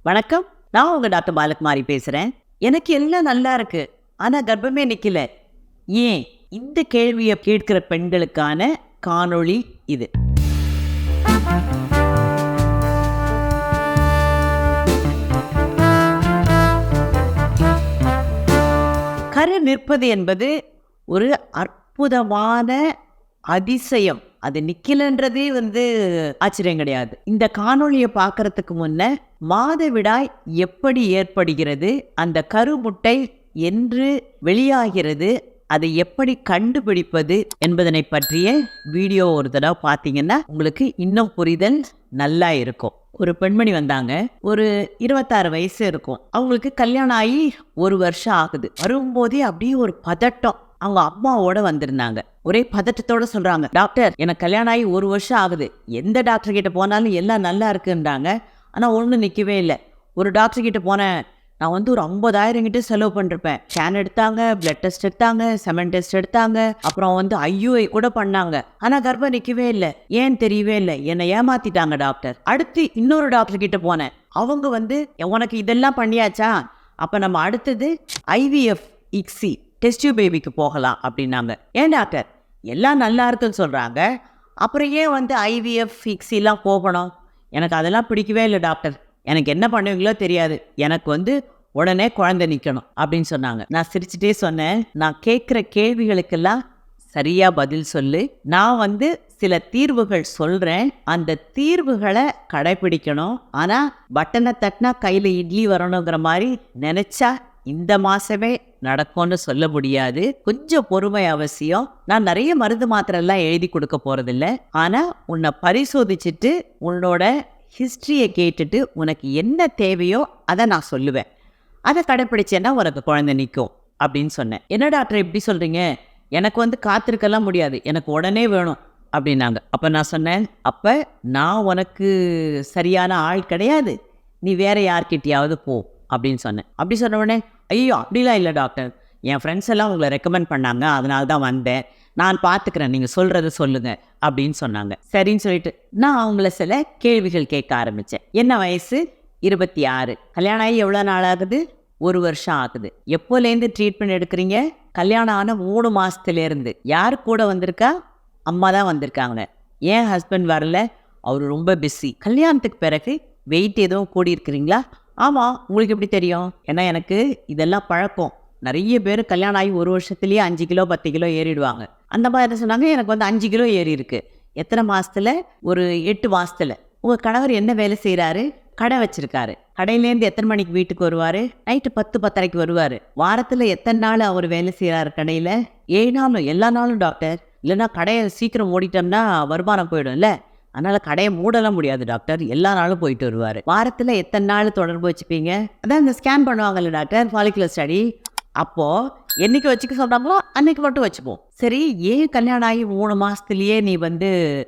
வணக்கம். நான் உங்க டாக்டர் பாலகுமாரி பேசுறேன். எனக்கு எல்லாம் நல்லா இருக்கு. ஆனா கர்ப்பமே நிக்கல. ஏன்? இந்த கேள்விய கேட்கிற பெண்களுக்கான காணொளி இது. கரு நிற்பது என்பது ஒரு அற்புதமான அதிசயம். அது நிக்கலன்றதே ஆச்சரியம் கிடையாது. இந்த காணொளியை பார்க்கறதுக்கு முன்ன மாதவிடாய் எப்படி ஏற்படுகிறது, அந்த கருமுட்டை என்று வெளியாகிறது, அதை எப்படி கண்டுபிடிப்பது என்பதனை பற்றிய வீடியோ ஒரு தடவை பார்த்தீங்கன்னா உங்களுக்கு இன்னும் புரிதல் நல்லா இருக்கும். ஒரு பெண்மணி வந்தாங்க. ஒரு 26 வயசு இருக்கும். அவங்களுக்கு கல்யாணம் ஆகி 1 வருஷம் ஆகுது. வரும்போதே அப்படியே ஒரு பதட்டம். அவங்க அம்மாவோட வந்திருந்தாங்க. ஒரே பதட்டத்தோட சொல்றாங்க, டாக்டர் எனக்கு கல்யாணம் ஆகி 1 வருஷம் ஆகுது. எந்த டாக்டர் கிட்ட போனாலும் எல்லாம் நல்லா இருக்குன்றாங்க. ஆனா ஒன்றும் நிற்கவே இல்லை. ஒரு டாக்டர் கிட்ட போனேன், நான் ஒரு 50,000 கிட்ட செலவு பண்ணிருப்பேன். ஸ்கேன் எடுத்தாங்க, பிளட் டெஸ்ட் எடுத்தாங்க, செமன் டெஸ்ட் எடுத்தாங்க, அப்புறம் ஐயூஐ கூட பண்ணாங்க. ஆனா கர்ப்பம் நிற்கவே இல்லை. ஏன் தெரியவே இல்லை. என்னை ஏமாத்திட்டாங்க டாக்டர். அடுத்து இன்னொரு டாக்டர் கிட்ட போனேன். அவங்க உனக்கு இதெல்லாம் பண்ணியாச்சா, அப்ப நம்ம அடுத்தது IVF ICSI டெஸ்ட் பேபிக்கு போகலாம் அப்படின்னாங்க. ஏன் டாக்டர் எல்லாம் நல்லா இருக்குன்னு சொல்றாங்க, அப்புறம் ஏன் IVF ICSIலாம் போகணும்? எனக்கு அதெல்லாம் பிடிக்கவே இல்லை டாக்டர். எனக்கு என்ன பண்ணுவீங்களோ தெரியாது. எனக்கு உடனே குழந்தை நிற்கணும் அப்படின்னு சொன்னாங்க. நான் சிரிச்சுட்டே சொன்னேன், நான் கேட்குற கேள்விகளுக்கெல்லாம் சரியா பதில் சொல்லு. நான் சில தீர்வுகள் சொல்றேன், அந்த தீர்வுகளை கடைபிடிக்கணும். ஆனா பட்டனை தட்டினா கையில இட்லி வரணுங்கிற மாதிரி நினைச்சா இந்த மாசமே நடக்கும்னு சொல்ல முடியாது. கொஞ்சம் பொறுமை அவசியம். நான் நிறைய மருந்து மாத்திரை எல்லாம் எழுதி கொடுக்க போறதில்ல. ஆனா உன்னை பரிசோதிச்சுட்டு உன்னோட ஹிஸ்டரியை கேட்டுட்டு உனக்கு என்ன தேவையோ அதை நான் சொல்லுவேன். அதை கடைப்பிடிச்சேன்னா உனக்கு குழந்தை நிற்கும் அப்படின்னு சொன்னேன். என்ன டாக்டர் இப்படி சொல்றீங்க? எனக்கு காத்திருக்கலாம் முடியாது, எனக்கு உடனே வேணும் அப்படின்னாங்க. அப்போ நான் சொன்னேன், அப்போ நான் உனக்கு சரியான ஆள் கிடையாது, நீ வேற யார்கிட்டயாவது போ அப்படின்னு சொன்னேன். அப்படி சொன்ன உடனே, ஐயோ அப்படிலாம் இல்லை டாக்டர், என் ஃப்ரெண்ட்ஸ் எல்லாம் உங்களை ரெக்கமெண்ட் பண்ணாங்க, அதனால தான் வந்தேன், நான் பார்த்துக்கிறேன், நீங்கள் சொல்கிறத சொல்லுங்கள் அப்படின்னு சொன்னாங்க. சரின்னு சொல்லிட்டு நான் அவங்கள சில கேள்விகள் கேட்க ஆரம்பித்தேன். என்ன வயசு? 26. கல்யாணம் ஆகி எவ்வளோ நாள் ஆகுது? 1 வருஷம் ஆகுது. எப்போலேருந்து ட்ரீட்மெண்ட் எடுக்கிறீங்க? கல்யாணம் ஆன 3 மாதத்துலேருந்து. யார் கூட வந்திருக்கா? அம்மா தான் வந்திருக்காங்க. ஏன் ஹஸ்பண்ட் வரல? அவர் ரொம்ப பிஸி. கல்யாணத்துக்கு பிறகு வெயிட் எதுவும் கூடி இருக்கிறீங்களா? ஆமாம். உங்களுக்கு எப்படி தெரியும்? ஏன்னா எனக்கு இதெல்லாம் பழக்கம். நிறைய பேர் கல்யாணம் ஆகி 1 வருஷத்துலேயே 5 கிலோ 10 கிலோ ஏறிடுவாங்க. அந்த மாதிரி என்ன சொன்னாங்க, எனக்கு 5 கிலோ ஏறி இருக்கு. எத்தனை மாசத்துல? ஒரு 8 மாசத்துல. உங்கள் கணவர் என்ன வேலை செய்கிறாரு? கடை வச்சிருக்காரு. கடையிலேருந்து எத்தனை மணிக்கு வீட்டுக்கு வருவார்? நைட்டு 10-10:30 வருவார். வாரத்தில் எத்தனை நாள் அவர் வேலை செய்கிறாரு கடையில்? 7 நாளும். எல்லா நாளும் டாக்டர். இல்லைன்னா கடையை சீக்கிரம் ஓடிட்டோம்னா வருமானம் போயிடும்ல, அதனால் கடையை மூடலாம் முடியாது டாக்டர். எல்லா நாளும் போயிட்டு வருவார். வாரத்தில் எத்தனை நாள் தொடர்பு வச்சுப்பீங்க? அதான் இந்த ஸ்கேன் பண்ணுவாங்கல்ல டாக்டர், ஃபாலிகுலர் ஸ்டடி. அப்போது என்னைக்கு வச்சுக்க சொல்கிறாங்களோ அன்னைக்கு மட்டும் வச்சுப்போம். சரி, ஏன் கல்யாணம் ஆகி 3 மாதத்துலேயே நீ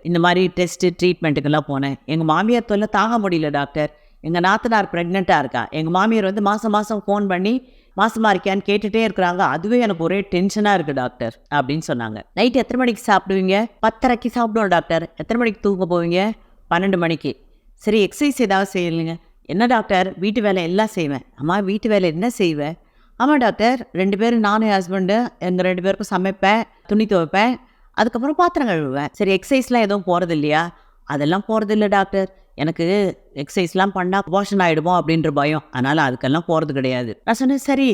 இந்த மாதிரி டெஸ்ட்டு ட்ரீட்மெண்ட்டுக்கெல்லாம் போனேன்? எங்கள் மாமியார் தொல்லை தாங்க முடியல டாக்டர். எங்கள் நாத்தனார் ப்ரெக்னெண்ட்டாக இருக்கா. எங்கள் மாமியார் மாதம் ஃபோன் பண்ணி மாசமாக இருக்கியான்னு கேட்டுகிட்டே இருக்கிறாங்க. அதுவே எனக்கு ஒரே டென்ஷனாக இருக்குது டாக்டர் அப்படின்னு சொன்னாங்க. நைட்டு எத்தனை மணிக்கு சாப்பிடுவீங்க? 10:30 சாப்பிடுவோம் டாக்டர். எத்தனை மணிக்கு தூங்க போவீங்க? 12 மணிக்கு. சரி, எக்ஸசைஸ் ஏதாவது செய்யலைங்க? என்ன டாக்டர், வீட்டு வேலை எல்லாம் செய்வேன். அம்மா, வீட்டு வேலை என்ன செய்வேன்? ஆமாம் டாக்டர், 2 பேரும், நானும் என் ஹஸ்பண்டு, எங்கள் 2 பேருக்கும் சமைப்பேன், துணி துவைப்பேன், அதுக்கப்புறம் பாத்திரம் கழுவுவேன். சரி, எக்ஸசைஸ்லாம் எதுவும் போகிறது இல்லையா? அதெல்லாம் போகிறது இல்லை டாக்டர். எனக்கு எக்ஸசைஸ்லாம் பண்ணால் அபார்ஷன் ஆகிடுமோ அப்படின்ற பயம், அதனால் அதுக்கெல்லாம் போகிறது கிடையாது. நான் சொன்னேன், சரி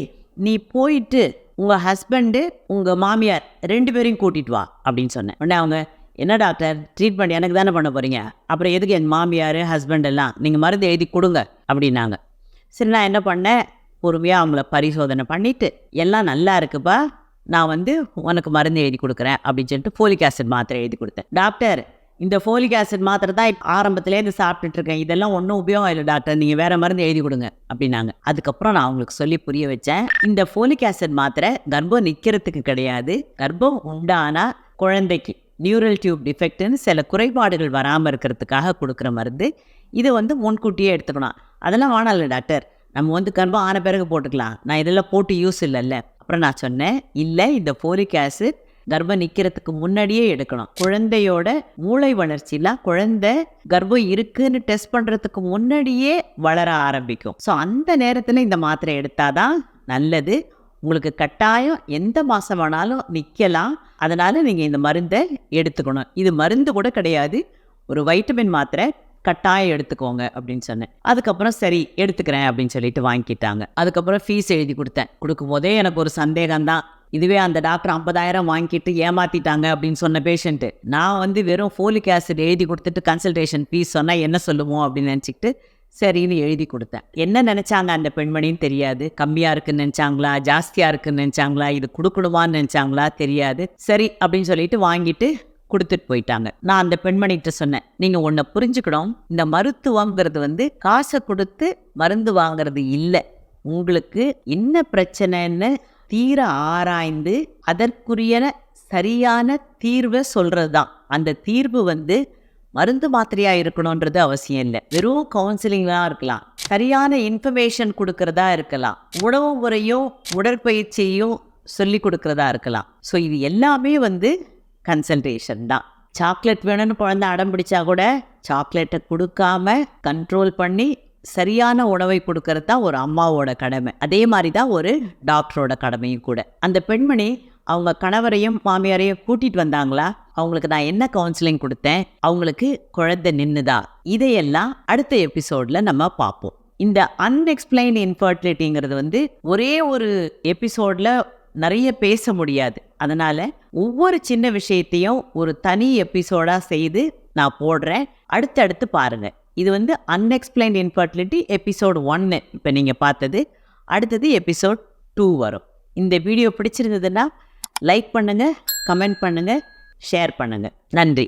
நீ போயிட்டு உங்கள் ஹஸ்பண்டு உங்கள் மாமியார் 2 பேரையும் கூட்டிகிட்டு வா அப்படின்னு சொன்னேன். உடனே அவங்க, என்ன டாக்டர், ட்ரீட்மெண்ட் எனக்கு தானே பண்ண போகிறீங்க, அப்புறம் எதுக்கு என் மாமியார் ஹஸ்பண்ட் எல்லாம், நீங்கள் மருந்து எழுதி கொடுங்க அப்படின்னாங்க. சரி, நான் என்ன பண்ணேன், பொறுமையாக அவங்கள பரிசோதனை பண்ணிவிட்டு, எல்லாம் நல்லா இருக்குப்பா, நான் உனக்கு மருந்து எழுதி கொடுக்குறேன் அப்படின்னு சொல்லிட்டு ஃபோலிக் ஆசிட் மாத்திரை எழுதி கொடுத்தேன். டாக்டர், இந்த ஃபோலிக் ஆசிட் மாத்திரை தான் இப்போ ஆரம்பத்துலேருந்து சாப்பிட்டுட்ருக்கேன், இதெல்லாம் ஒன்றும் உபயோகம் இல்லை டாக்டர், நீங்கள் வேறு மருந்து எழுதி கொடுங்க அப்படின்னாங்க. அதுக்கப்புறம் நான் அவங்களுக்கு சொல்லி புரிய வச்சேன், இந்த ஃபோலிக் ஆசிட் மாத்திரை கர்ப்பம் நிற்கிறதுக்கு கிடையாது, கர்ப்பம் உண்டானா குழந்தைக்கு நியூரல் டியூப் டிஃபெக்ட்னு சில குறைபாடுகள் வராமல் இருக்கிறதுக்காக கொடுக்குற மருந்து. இது முன்கூட்டியே எடுத்துக்கணும். அதெல்லாம் வேணாம்ல டாக்டர், நம்ம கர்ப்பம் ஆன பிறகு போட்டுக்கலாம், நான் இதெல்லாம் போட்டு யூஸ் இல்லைல்ல. அப்புறம் நான் சொன்னேன், இல்லை, இந்த ஃபோலிக் ஆசிட் கர்ப்பம் நிற்கிறதுக்கு முன்னாடியே எடுக்கணும். குழந்தையோட மூளை வளர்ச்சியில் குழந்தை கர்ப்பம் இருக்குன்னு டெஸ்ட் பண்ணுறதுக்கு முன்னாடியே வளர ஆரம்பிக்கும். ஸோ அந்த நேரத்தில் இந்த மாத்திரை எடுத்தாதான் நல்லது. உங்களுக்கு கட்டாயம் எந்த மாதம் வேணாலும் நிற்கலாம். அதனால் நீங்கள் இந்த மருந்தை எடுத்துக்கணும். இது மருந்து கூட கிடையாது, ஒரு வைட்டமின் மாத்திரை, கட்டாயம் எடுத்துக்கோங்க அப்படின்னு சொன்னேன். அதுக்கப்புறம் சரி எடுத்துக்கிறேன் அப்படின்னு சொல்லிட்டு வாங்கிக்கிட்டாங்க. அதுக்கப்புறம் ஃபீஸ் எழுதி கொடுத்தேன். கொடுக்கும்போதே எனக்கு ஒரு சந்தேகம்தான். இதுவே அந்த டாக்டர் 50,000 வாங்கிட்டு ஏமாத்திட்டாங்க அப்படின்னு சொன்ன பேஷண்ட்டு, நான் வெறும் ஃபோலிக் ஆசிட் எழுதி கொடுத்துட்டு கன்சல்டேஷன் ஃபீஸ் சொன்னால் என்ன சொல்லுவோம் அப்படின்னு நினச்சிக்கிட்டு சரின்னு எழுதி கொடுத்தேன். என்ன நினச்சாங்க அந்த பெண்மணின்னு தெரியாது. கம்மியாக இருக்குன்னு நினச்சாங்களா, ஜாஸ்தியாக இருக்குன்னு நினச்சாங்களா, இது கொடுக்கணுமான்னு நினச்சாங்களா தெரியாது. சரி அப்படின்னு சொல்லிட்டு வாங்கிட்டு கொடுத்துட்டு போயிட்டாங்க. நான் அந்த பெண்மணிகிட்ட சொன்னேன், நீங்கள் ஒன்றை புரிஞ்சுக்கணும், இந்த மருத்துவங்கிறது காசை கொடுத்து மருந்து வாங்கிறது இல்லை. உங்களுக்கு என்ன பிரச்சனைன்னு தீர ஆராய்ந்து அதற்குரிய சரியான தீர்வை சொல்கிறது தான். அந்த தீர்வு மருந்து மாத்திரையாக இருக்கணுன்றது அவசியம் இல்லை. வெறும் கவுன்சிலிங்லாம் இருக்கலாம், சரியான இன்ஃபர்மேஷன் கொடுக்கறதா இருக்கலாம், உணவு முறையும் உடற்பயிற்சியையும் சொல்லி கொடுக்கறதா இருக்கலாம். ஸோ இது எல்லாமே கன்சல்டேஷன் தான். சாக்லேட் வேணும்னு குழந்தை அடம் பிடிச்சா கூட சாக்லேட்டை கொடுக்காம கண்ட்ரோல் பண்ணி சரியான உணவை கொடுக்கறது தான் ஒரு அம்மாவோட கடமை. அதே மாதிரி தான் ஒரு டாக்டரோட கடமையும் கூட. அந்த பெண்மணி அவங்க கணவரையும் மாமியாரையும் கூட்டிகிட்டு வந்தாங்களா, அவங்களுக்கு நான் என்ன கவுன்சிலிங் கொடுத்தேன், அவங்களுக்கு குழந்தை நின்னுதா, இதையெல்லாம் அடுத்த எபிசோடில் நம்ம பார்ப்போம். இந்த அன்எக்ஸ்பிளைன்ட் இன்ஃபர்டிலிட்டிங்கிறது ஒரே ஒரு எபிசோடில் நிறைய பேச முடியாது. அதனால் ஒவ்வொரு சின்ன விஷயத்தையும் ஒரு தனி எபிசோடாக செய்து நான் போடுறேன். அடுத்தடுத்து பாருங்கள். இது அன்எக்ஸ்பிளைன்ட் இன்ஃபர்டிலிட்டி எபிசோட் 1 இப்போ நீங்கள் பார்த்தது. அடுத்தது எபிசோட் 2 வரும். இந்த வீடியோ பிடிச்சிருந்ததுன்னா லைக் பண்ணுங்கள், கமெண்ட் பண்ணுங்கள், ஷேர் பண்ணுங்கள். நன்றி.